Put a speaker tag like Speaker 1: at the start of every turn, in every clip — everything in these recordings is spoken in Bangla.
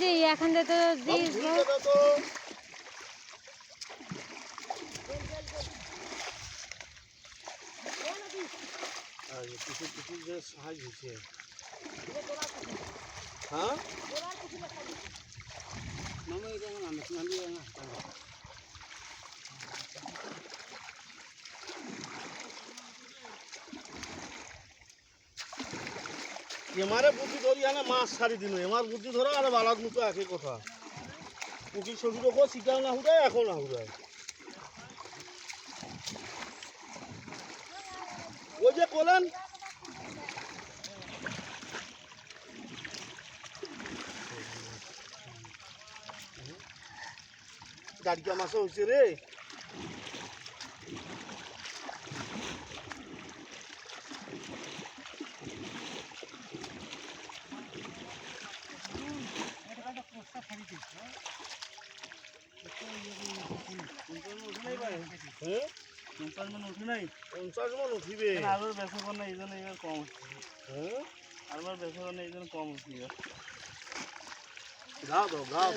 Speaker 1: যে এখন তো
Speaker 2: সাহায্য হয়েছে হ্যাঁ এমারে বুদ্ধি ধরি আনে মাছ ছাড়ি দিন এমার বুদ্ধি ধরো আর বালার মতো একই কথা পুকুর শ্বশুর ওপর শিকাল না হুড়ায় এখন না হুড়ায় ওই যে বলেন দাঁড়িয়া মাছও হয়েছে রে উঠিবে আবার বেচা কর না এই জন্য এবার কম হ্যাঁ আবার বেচা কর না এই জন্য কম উঠিবে গাও দাও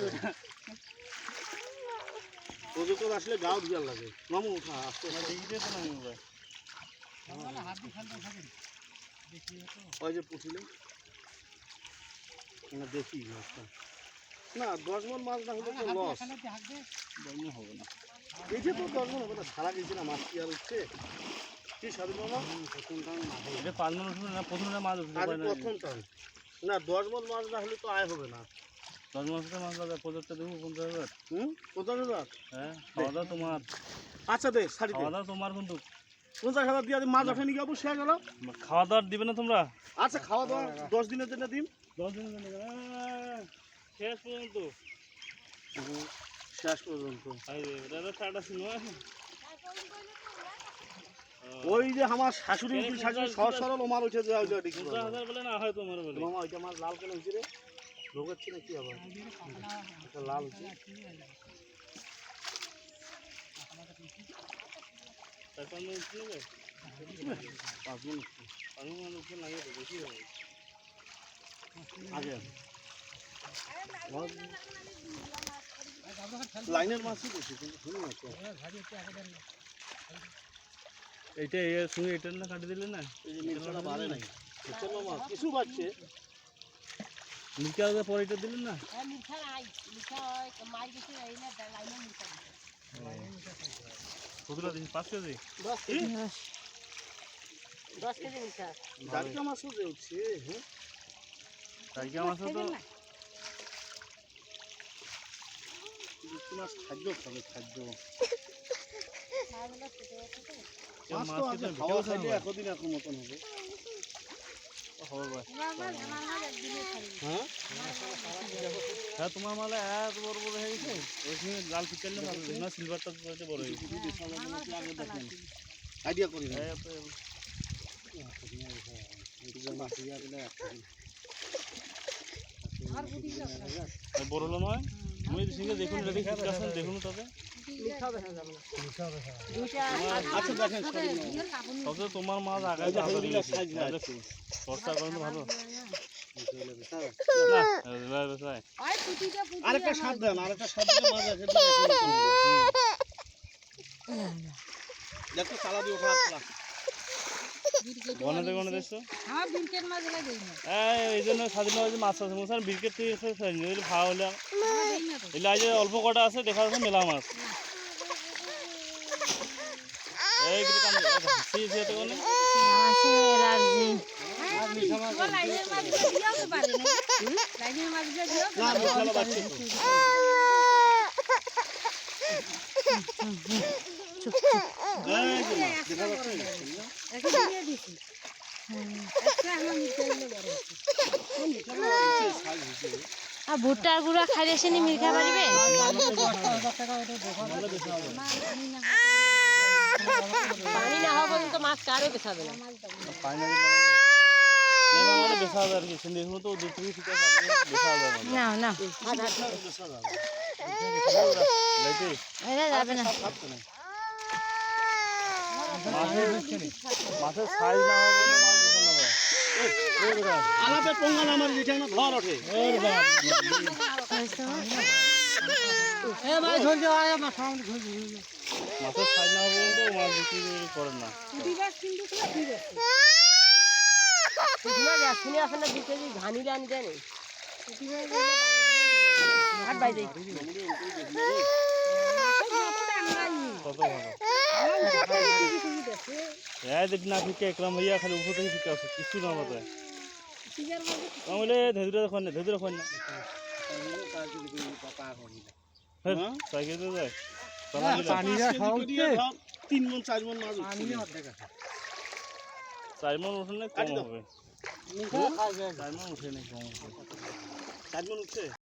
Speaker 2: তোদের তো আসলে গাও দিয়ার লাগে মামু উঠা আস্তে দেখতে তো না মোবাইল ওই যে পুছিলেন না দেখি মাছটা না 10 মণ মাছ না হলে তো লস হবে না এই যে তো 10 মণ হবে না সারা গেছে না মাছ কি আর উঠছে কি সাধু মামা প্রথম টান না এটা 5 মণ উঠবে না প্রথম মাছ উঠবে না প্রথম টান না 10 মণ মাছ না হলে তো আয় হবে না 10 মণ মাছ বাজার 75 দেবো 50000 50000 হ্যাঁ খাওয়া দাওয়া তোমার আচ্ছা দে ছাড়ি দে খাওয়া দাওয়া তোমার কিন্তু 50000 দিয়ে মাছ ওঠেনি কি অবশ্যই গেল খাওয়া দাওয়া দিবে না তোমরা আচ্ছা খাওয়া দাওয়া 10 দিনের জন্য দিন 10 দিনের জন্য শেষ পর্যন্ত ওই যে আমার শাশুড়ি সহজ সরল মাল উঠে দেওয়া বলে না হয়তো মামা ওইটা আমার লাল কেন হয়েছে রে ঢোকাচ্ছি না কি আবার এটা লাল হচ্ছে আগে লাইনের মাছই বেশি কিন্তু শুনুন না এইটা এর সঙ্গে এটা না কাটি দিলে না এই যে মিরকাটা বাড়ে নাই মাছ কিছু বাড়ছে মিরকা পরে এটা দিলেন না মিরকা নাই মিরকা মার গেছে এই না লাইনের মিরকা কতটা দিন 5 কেজি 10 কেজি মিরকা দাঁড়িয়া মাছও দেউছে হ্যাঁ দাঁড়িয়া মাছও তো মাছ খাদ্য খাবে খাদ্য খাওয়া খাইলে একদিন এখন মতন হবে হ্যাঁ তোমার মালে এত বড় বড় হয়ে গেছে ওইখানে লাল পিচাল না সিলভারটা বড় হয়ে গেছে আগে দেখেন আইডিয়া করি বড় হলো নয় আমি সিঙ্গে দেখুন দেখুন তবে তোমার মাছ আগায় খরচা করেন ভালো আরেকটা স্বাদ দেন আরেকটা স্বাদ দিলে মাছ আছে দেখো চালা দিয়ে ওঠা গনে গনে দেখছো এই জন্য স্বাধীন মাছ আছে মশার বিরকেট থেকে ভাড়া হলে এলে অল্প কটা আছে দেখা যাচ্ছে মেলা মাছ
Speaker 1: ভুট্টার গুঁড়া খাইলে সে মির্খা পারিবে পানি না হওয়া পর্যন্ত মাছ কারো বেছাবে না না যাবে না
Speaker 2: মাছের সাইজ না হবে মাছ আলাপে পঙ্গাল আমার যেটা না ধর ওঠে
Speaker 1: এ ভাই ধরে যাও
Speaker 3: মাছের সাইজ না হবে তো মাছ বিক্রি করেন না
Speaker 1: পুঁটিমাছ এখনই আসে না 2 কেজি ঘানিলে আনি দেয় হাট বাই যাই
Speaker 3: কত ভালো দেখ না ফিকে একরাম হইয়া খালি উপর থেকে ফিকে আছে কিছু না মতো আমলে ধেদুরে দেখুন না হ্যাঁ সাইকেল তো যায়
Speaker 2: পানিটা খাওয়াচ্ছে 3 মণ 4 মণ মাছ
Speaker 3: পানি অর্ধেক আছে 4 মণ উঠে না কম হবে 4 মণ উঠে না কম হবে
Speaker 2: 4 মণ উঠছে